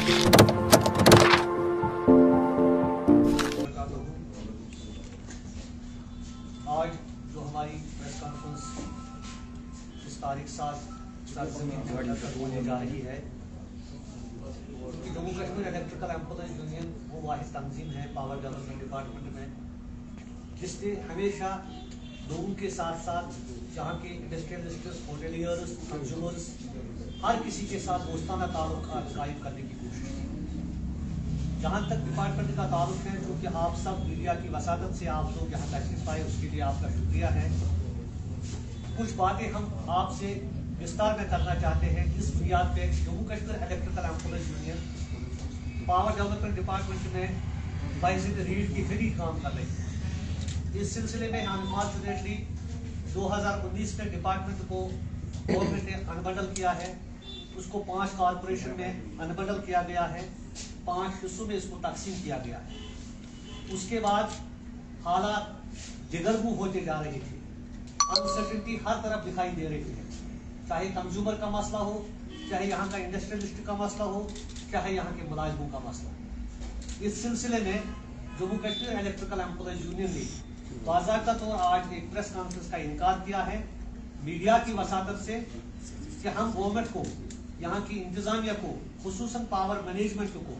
आज जो हमारी प्रेस कॉन्फ्रेंस इस तारीख 7 सरजमीन होने जा रही है, Jammu Kashmir electrical employees union वो वाहिद तंजीम है पावर डेवलपमेंट डिपार्टमेंट में जिसने हमेशा लोगों के साथ साथ जहाँ के इंडस्ट्रियलिस्ट्स, होटेलियर्स, कंज्यूमर्स हर किसी के साथ दोस्ताना ताल्लुक कायम करने की कोशिश की। जहाँ तक डिपार्टमेंट का ताल्लुक है, जो कि आप सब मीडिया की वसादत से आप लोग यहाँ तशरीफ आए, उसके लिए आपका शुक्रिया है। कुछ बातें हम आपसे विस्तार में करना चाहते हैं। इस बुनियाद पे Jammu Kashmir electrical employees union power development department में बाइजिद रीड की फ्री काम कर रही है। इस सिलसिले में अनफॉर्चुनेटली 2019 में डिपार्टमेंट को गवर्नमेंट ने अनबंडल किया है। उसको 5 कॉर्पोरेशन में अनबंडल किया गया है, 5 हिस्सों में इसको तकसीम किया गया है। उसके बाद हालात दिगरगू होते जा रहे थे, अनसर्टेनिटी हर तरफ दिखाई दे रही है, चाहे कंज्यूमर का मसला हो, चाहे यहाँ का इंडस्ट्रियलिस्ट का मसला हो, चाहे यहाँ के मुलाजिमों का मसला हो। इस सिलसिले में Jammu Kashmir electrical employees union ने बाज़ाब्ता तौर आज एक प्रेस कॉन्फ्रेंस का इनकार किया है मीडिया की वसादत से कि हम गवर्नमेंट को, यहाँ की इंतजामिया को, खुसूसन पावर मैनेजमेंट को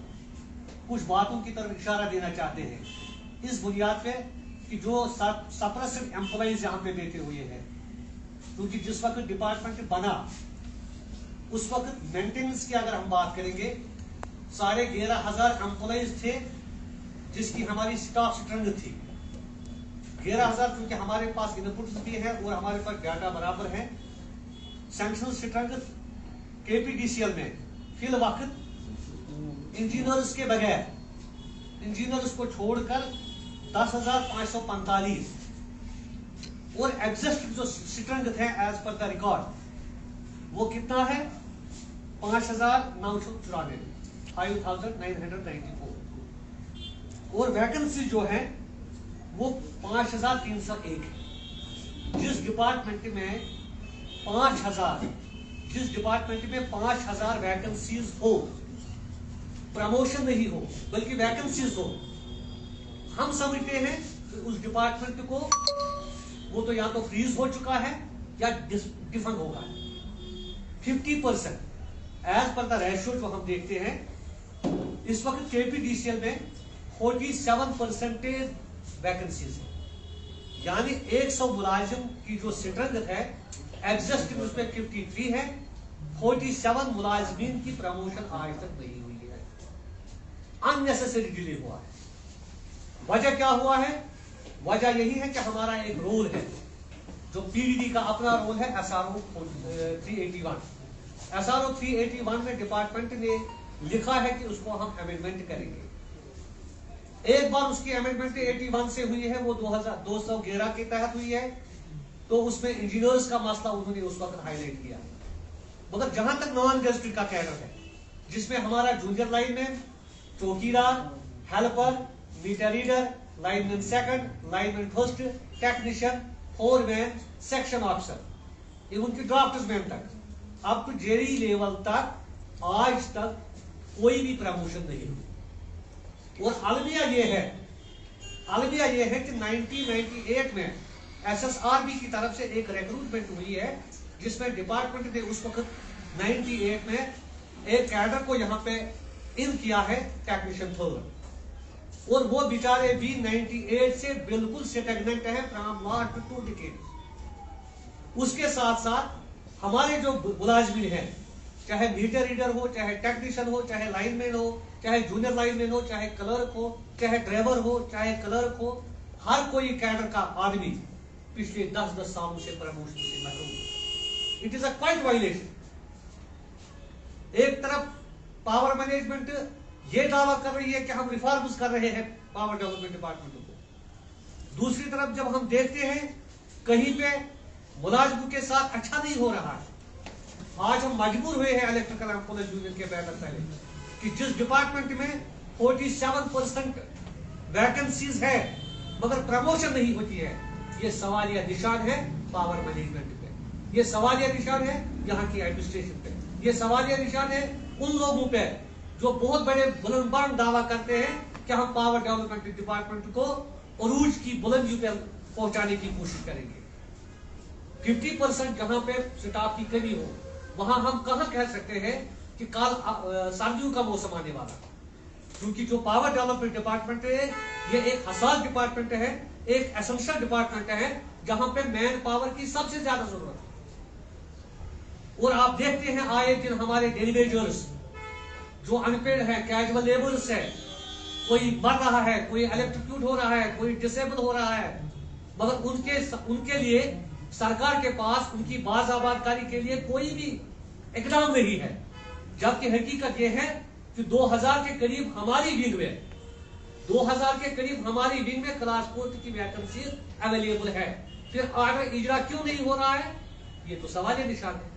कुछ बातों की तरफ इशारा देना चाहते हैं। इस बुनियाद पे कि जो सप्रेस्ड एम्प्लॉयज यहाँ पे बैठे हुए हैं, क्योंकि जिस वक्त डिपार्टमेंट बना उस वक्त मेंटेनेंस की अगर हम बात करेंगे 11,500 एम्प्लॉयज थे, जिसकी हमारी स्टाफ स्ट्रेंथ थी 11,000, क्योंकि हमारे पास इनपुट्स भी है और हमारे पास डाटा बराबर है। सैंक्शन स्ट्रेंथ केपीडीसीएल में फिल वक्त इंजीनियर्स के बगैर, इंजीनियर्स को छोड़कर 10,545 और एग्जिस्ट जो स्ट्रेंथ है एज पर द रिकॉर्ड वो कितना है 5,994 5,994 और वैकेंसी जो है वो 5,301 है। जिस डिपार्टमेंट में 5,000 वैकेंसीज हो, प्रमोशन नहीं हो बल्कि वैकेंसीज हो, हम समझते हैं कि उस डिपार्टमेंट को वो तो या तो फ्रीज हो चुका है या डिफंड होगा। 50% एज पर द रेशियो जो हम देखते हैं इस वक्त केपीडीसीएल में 47% वैकेंसीज है, यानी 100 मुलाजिम की जो स्ट्रेंथ है एग्जिस्ट उसमें 53 है, 47 मुलाजिमीन की प्रमोशन आज तक नहीं हुई है। अननेसेसरी डिले हुआ है। वजह क्या हुआ है? वजह यही है कि हमारा एक रूल है, जो पीडीडी का अपना रूल है, SRO 381। SRO 381 में डिपार्टमेंट ने लिखा है कि उसको हम अमेंडमेंट करेंगे। एक बार उसकी अमेंडमेंट 81 से हुई है, वो 211 के तहत हुई है, तो उसमें इंजीनियर्स का मसला उन्होंने उस वक्त हाईलाइट किया। मगर जहां तक नॉन गेजेटेड का कैडर है, जिसमें हमारा जूनियर लाइनमैन, चौकीदार, helper, meter reader, lineman second, lineman first, technician, foreman, section officer, even की ड्राफ्ट्समैन तक, अब तो जेरी लेवल तक आज तक कोई भी प्रमोशन नहीं हुई। और अलमिया ये है कि 1998 में SSRB की तरफ से एक रिक्रूटमेंट हुई है, जिसमें डिपार्टमेंट ने उस वक्त 98 में एक कैडर को यहां पे इन किया है, टेक्नीशियन थर्ड, और वो बेचारे भी 98 से बिल्कुल स्टेगनेंट है फ्रॉम लास्ट 2 डिकेड। उसके साथ साथ हमारे जो मुलाजिमीन हैं, चाहे मीटर रीडर हो, चाहे टेक्नीशियन हो, चाहे लाइनमैन हो, चाहे जूनियर लाइनमैन हो, चाहे क्लर्क हो, चाहे ड्राइवर हो, चाहे क्लर्क हो, हर कोई कैडर का आदमी पिछले 10 सालों से प्रमोशन से महरूम है। It is a quite violation. एक तरफ पावर मैनेजमेंट ये दावा कर रही है कि हम रिफॉर्म्स कर रहे हैं पावर डेवलपमेंट डिपार्टमेंट को, दूसरी तरफ जब हम देखते हैं कहीं पे मुलाजिमों के साथ अच्छा नहीं हो रहा है। आज हम मजबूर हुए हैं इलेक्ट्रिकल एम्प्लॉयज यूनियन के बैनर तले कि जिस डिपार्टमेंट में 47% वैकेंसीज है मगर प्रमोशन नहीं होती है, ये सवालिया निशान है पावर मैनेजमेंट पे, ये सवालिया निशान है यहाँ की एडमिनिस्ट्रेशन पे, ये सवालिया निशान है उन लोगों पे जो बहुत बड़े बुलंद दावा करते हैं कि हम पावर डेवलपमेंट डिपार्टमेंट को अरूज की बुलंदियों पर पहुंचाने की कोशिश करेंगे। 50% जहां पे स्टाफ की कमी हो वहां हम कहां कह सकते हैं कि कल सर्दियों का मौसम आने वाला, क्योंकि जो पावर डेवलपमेंट डिपार्टमेंट है ये एक हसास डिपार्टमेंट है, एक एसेंशियल डिपार्टमेंट है जहां पे मैन पावर की सबसे ज्यादा जरूरत है। और आप देखते हैं आए दिन हमारे डेली वेजर्स जो अनपेड है, कैजुअल लेबर्स है, कोई मर रहा है, कोई इलेक्ट्रोक्यूट हो रहा है, कोई डिसेबल हो रहा है, मगर उनके लिए सरकार के पास उनकी बाज़ाबादकारी के लिए कोई भी इकदाम नहीं है। जबकि हकीकत यह है कि 2000 के करीब हमारी विंग में 2000 के करीब हमारी विंग में क्लास 4 की वैकेंसी अवेलेबल है। फिर आगे इजरा क्यों नहीं हो रहा है, ये तो सवाल निशान है।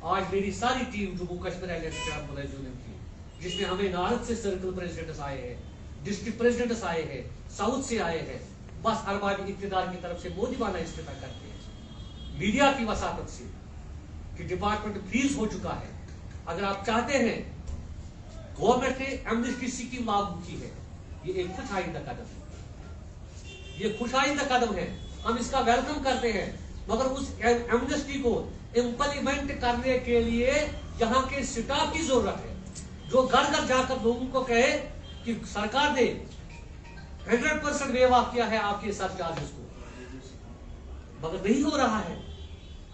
आज मेरी सारी टीम जम्मू कश्मीर यूनियन की, जिसमें हमें नारद से सर्कल प्रेसिडेंट्स आए हैं, डिस्ट्रिक्ट प्रेसिडेंट्स आए हैं, साउथ से आए हैं, बस अरबाबी इक्तिदार की तरफ से मोदीवाना इस्तीफा करते हैं मीडिया की वसाकत से कि डिपार्टमेंट फ्रीज हो चुका है। अगर आप चाहते हैं गवर्नमेंट ने एमनेस्टी स्कीम लागू की है, ये एक खुश आइंदा कदम है, ये खुश आइंदा कदम है, हम इसका वेलकम करते हैं। मगर उस एमनेस्टी को इंप्लीमेंट करने के लिए यहाँ के स्टाफ की जरूरत है, जो घर घर जाकर लोगों को कहे कि सरकार ने 100% वेव ऑफ किया है आपके सर चार्जेस को, मगर नहीं हो रहा है।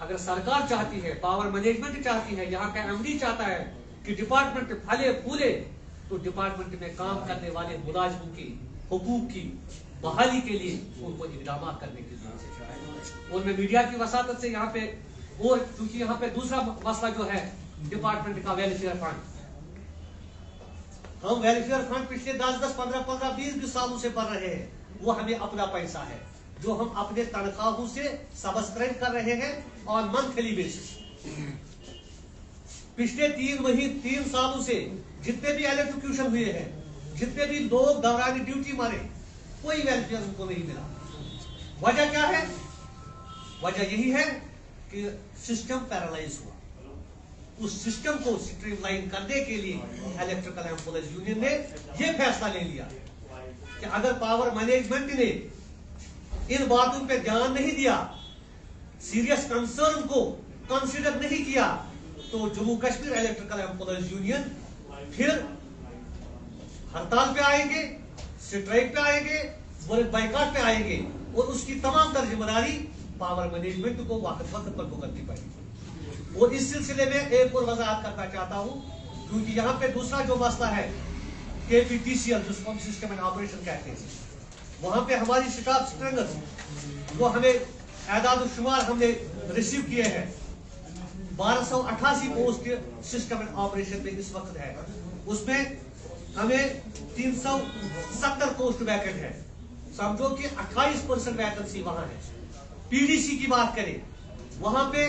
अगर सरकार चाहती है, पावर मैनेजमेंट चाहती है, यहाँ का एमडी चाहता है कि डिपार्टमेंट फले फूले, तो डिपार्टमेंट में काम करने वाले मुलाजिमों की हुकूक की बहाली के लिए उनको इकदाम करने की जरूरत है। और मैं मीडिया की वसाकत से यहाँ पे, और क्योंकि यहाँ पे दूसरा मसला जो है डिपार्टमेंट का वेलफेयर फंड, हम वेलफेयर फंड पिछले 10-10, 15-15, 20 सालों से भर रहे हैं, वो हमें अपना पैसा है जो हम अपने तनख्वाहों से सब्सक्राइब कर रहे हैं और मंथली बेसिस। पिछले 3 सालों से जितने भी इलेक्ट्रोक्यूशन हुए हैं, जितने भी लोग दौरान ड्यूटी मारे, कोई वेलफेयर उनको नहीं मिला। वजह क्या है? वजह यही है कि सिस्टम पैरालाइज हुआ। उस सिस्टम को स्ट्रीमलाइन करने के लिए इलेक्ट्रिकल एम्प्लॉयज यूनियन ने यह फैसला ले लिया कि अगर पावर मैनेजमेंट ने इन बातों पे ध्यान नहीं दिया, सीरियस कंसर्न को कंसीडर नहीं किया, तो Jammu Kashmir electrical employees union फिर हड़ताल पे आएंगे, स्ट्राइक पे आएंगे, बाइकाट पे आएंगे, और उसकी तमाम तर जिम्मेदारी पावर मैनेजमेंट को वक्त पर भुगतनी पड़ेगी। और इस सिलसिले में एक और वजाहत करना चाहता हूं, क्योंकि यहाँ पे दूसरा जो मसला है KPTCL, जिसको हम सिस्टम एंड ऑपरेशन कहते हैं, वहां पे हमारी स्टाफ स्ट्रेंथ वो हमें एदाद शुमार हमने रिसीव किए हैं, 1288 पोस्ट सिस्टम एंड ऑपरेशन में इस वक्त है। उसमें हमें 370 पोस्ट वैकेंट है, समझो कि 28% वैकेंसी वहां है। PDC की बात करें, वहां पे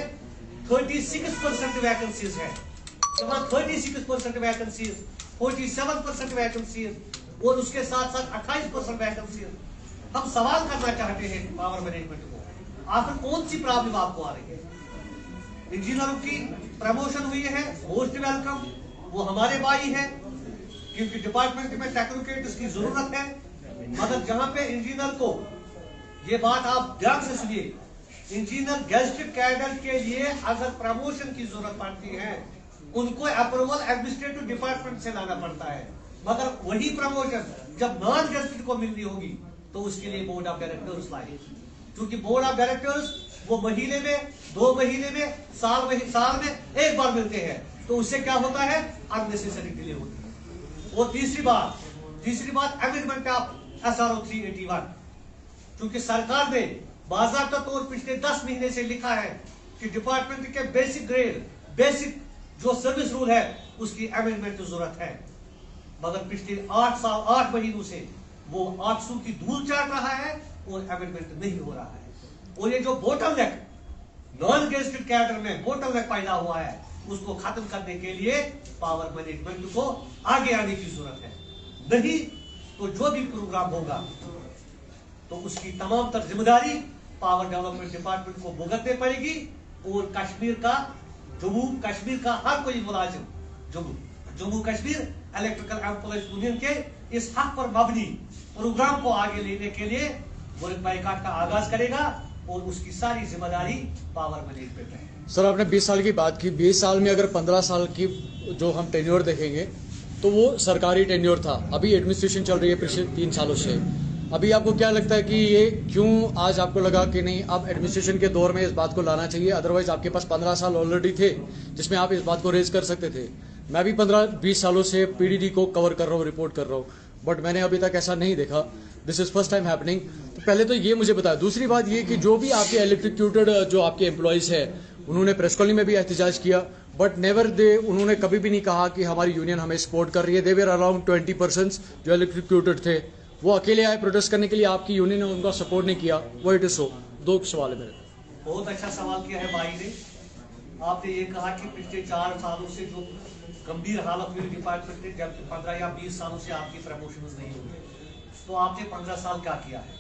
36% वैकेंसीज है, वहां 36% वैकेंसीज, 47% वैकेंसीज, और उसके साथ साथ 28% वैकेंसीज। हम सवाल करना चाहते हैं पावर मैनेजमेंट को, आखिर कौन सी प्रॉब्लम आपको आ रही है? इंजीनियरों की प्रमोशन हुई है, मोस्ट वेलकम, वो हमारे भाई है, क्योंकि डिपार्टमेंट में टेक्नोक्रेट्स की जरूरत है। मगर जहां पे इंजीनियर को, ये बात आप ध्यान से सुनिए, इंजीनियर गेस्टेड कैडर के लिए अगर प्रमोशन की जरूरत पड़ती है, उनको अप्रूवल एडमिनिस्ट्रेटिव डिपार्टमेंट से लाना पड़ता है। मगर वही प्रमोशन जब नॉन गेस्टेड को मिलनी होगी तो उसके लिए बोर्ड ऑफ डायरेक्टर्स लाए, क्योंकि बोर्ड ऑफ डायरेक्टर्स वो महीने में, 2 महीने में, साल में एक बार मिलते हैं, तो उससे क्या होता है? अननेसेसरी डिले होती है। और तीसरी बात अमेंडमेंट ऑफ SRO 381, क्योंकि सरकार ने बाज़ाब्ता तौर पिछले 10 महीने से लिखा है कि डिपार्टमेंट के बेसिक ग्रेड, बेसिक जो सर्विस रूल है, उसकी अमेंडमेंट की जरूरत है। मगर पिछले 8 महीनों से वो 800 की धूल चाट रहा है और अमेंडमेंट नहीं हो रहा है। और ये जो बोटलनेक नॉन गेस्टेड कैडर में बोटलनेक पैदा हुआ है, उसको खत्म करने के लिए पावर मैनेजमेंट को आगे आने की जरूरत है। नहीं तो जो भी प्रोग्राम होगा तो उसकी तमाम तर जिम्मेदारी पावर डेवलपमेंट डिपार्टमेंट को भुगतनी पड़ेगी। और जम्मू कश्मीर का हर कोई मुलाजिम, Jammu Jammu Kashmir electrical employees union के इस हक पर मबनी प्रोग्राम को आगे लेने के लिए वर्क बाइकाट का आगाज करेगा और उसकी सारी जिम्मेदारी पावर मैनेजमेंट है। सर, आपने 20 साल की बात की। 20 साल में अगर 15 साल की जो हम टेन्योर देखेंगे तो वो सरकारी टेन्योर था। अभी एडमिनिस्ट्रेशन चल रही है पिछले 3 सालों से। अभी आपको क्या लगता है कि ये क्यों आज आपको लगा कि नहीं, अब एडमिनिस्ट्रेशन के दौर में इस बात को लाना चाहिए? अदरवाइज आपके पास 15 साल ऑलरेडी थे जिसमें आप इस बात को रेज कर सकते थे। मैं भी 15-20 सालों से पीडीडी को कवर कर रहा हूँ, रिपोर्ट कर रहा हूँ, बट मैंने अभी तक ऐसा नहीं देखा। This is first time happening. तो पहले तो ये मुझे बताया। दूसरी बात ये कि जो भी आपके इलेक्ट्रिक्यूटेड जो आपके एम्प्लॉयज है, उन्होंने प्रेस कॉलोनी में भी एहतजाज किया, बट नेवर उन्होंने कभी भी नहीं कहा कि हमारी यूनियन हमें सपोर्ट कर रही है। दे वेर अराउंड 20% जो इलेक्ट्रिक्यूटेड थे, वो अकेले आए प्रोटेस्ट करने के लिए। आपकी यूनियन ने उनका सपोर्ट नहीं किया। वो इट इज सो। 2 सवाल है मेरे। बहुत अच्छा सवाल किया है भाई ने। आपने ये कहा कि पिछले 4 सालों से जो गंभीर हालत हुई डिपार्टमेंट में, जबकि 15 या 20 सालों से आपकी प्रमोशन नहीं हुई, तो आपने 15 साल क्या किया है?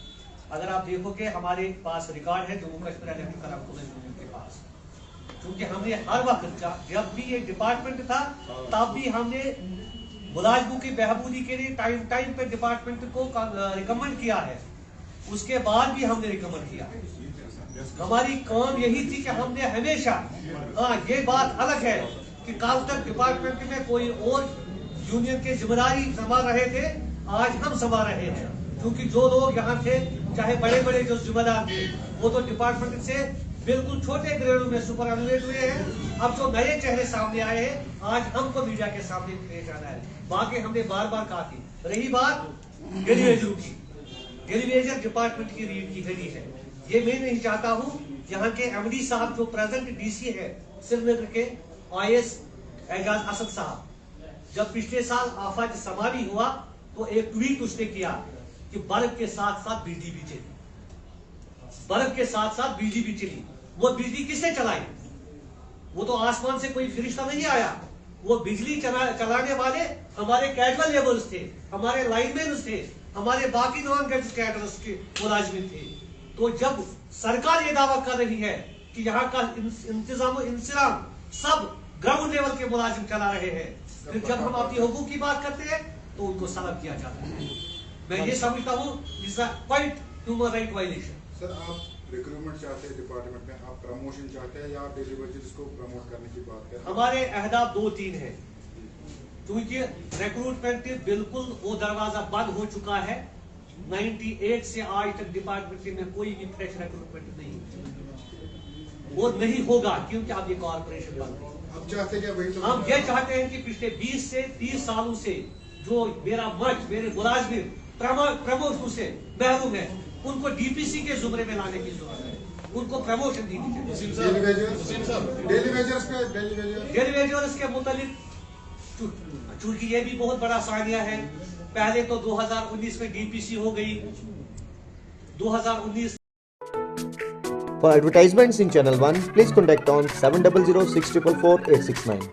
अगर आप देखोगे हमारे पास रिकॉर्ड है Jammu Kashmir electrical employees union के पास, क्योंकि हमने हर वक्त जब भी ये डिपार्टमेंट था तब भी हमने मुलाजमों की बेहबूदी के लिए टाइम पे डिपार्टमेंट को रिकमेंड किया है। उसके बाद भी हमने रिकमेंड किया है। हमारी काम यही थी कि हमने हमेशा, ये बात अलग है कि कल तक डिपार्टमेंट में कोई और यूनियन के जिम्मेदारी संभाल रहे थे, आज हम संभाल रहे हैं, क्योंकि जो लोग यहाँ थे, चाहे बड़े बड़े जो जिम्मेदार थे, वो तो डिपार्टमेंट से बिल्कुल छोटे ग्रेडों में सुपर एनुलेट हुए हैं। अब जो नए चेहरे सामने आए हैं, आज हमको मीडिया के सामने पेश आना है। बाकी हमने बार बार कहा थी। रही बात डेलीवेजरों की, डेलीवेजर डिपार्टमेंट की रीढ़ की हड्डी है। ये मैं नहीं चाहता हूँ यहाँ के एमडी साहब जो प्रेजेंट डीसी है श्रीनगर के, आईएएस एजाज असद साहब, जब पिछले साल आफत समावी हुआ तो एक ट्वीट उसने किया कि बर्फ के साथ साथ बिजली भी चली, बर्फ के साथ साथ बिजली भी चली। वो बिजली किसने चलाई? वो तो आसमान से कोई फरिश्ता नहीं आया। वो बिजली चलाने वाले हमारे कैजुअल लेबर्स थे, हमारे लाइनमैन थे, हमारे बाकी नॉन कैडर्स के मुलाजिम थे। तो जब सरकार ये दावा कर रही है कि यहाँ का इंतजाम इंतजाम सब ग्राउंड लेवल के मुलाजिम चला रहे हैं, फिर जब हम अपनी हुकूक की बात करते हैं तो उनको सलब किया जाता है। मैं ये समझता हूँ it's a quite human right violation. Sir, आप रिक्रूटमेंट चाहते हैं डिपार्टमेंट में, आप प्रमोशन चाहते हैं या आप डेलीवेजर्स को प्रमोट करने की बात कर रहे हैं? हमारे अहदाफ 2-3 है, क्योंकि रिक्रूटमेंट बिल्कुल वो दरवाजा बंद हो चुका है। 98 से आज तक डिपार्टमेंट में कोई भी फ्रेश रिक्रूटमेंट नहीं, वो नहीं होगा, क्योंकि अब ये कॉर्पोरेशन बंद है। आप चाहते क्या वही? तो हम ये चाहते हैं कि पिछले 20 से 30 सालों से जो मेरे मुलाजिम प्रमोशन से महरूम है, उनको डीपीसी के जुमरे में लाने की जरूरत है। उनको प्रमोशन दी चाहिए। डेलीवेजर्स के मुतालिक, चूंकि ये भी बहुत बड़ा सानिया है, पहले तो 2019 में डीपीसी हो गई, 2019। For advertisements in Channel 1, please contact on 700 644 869.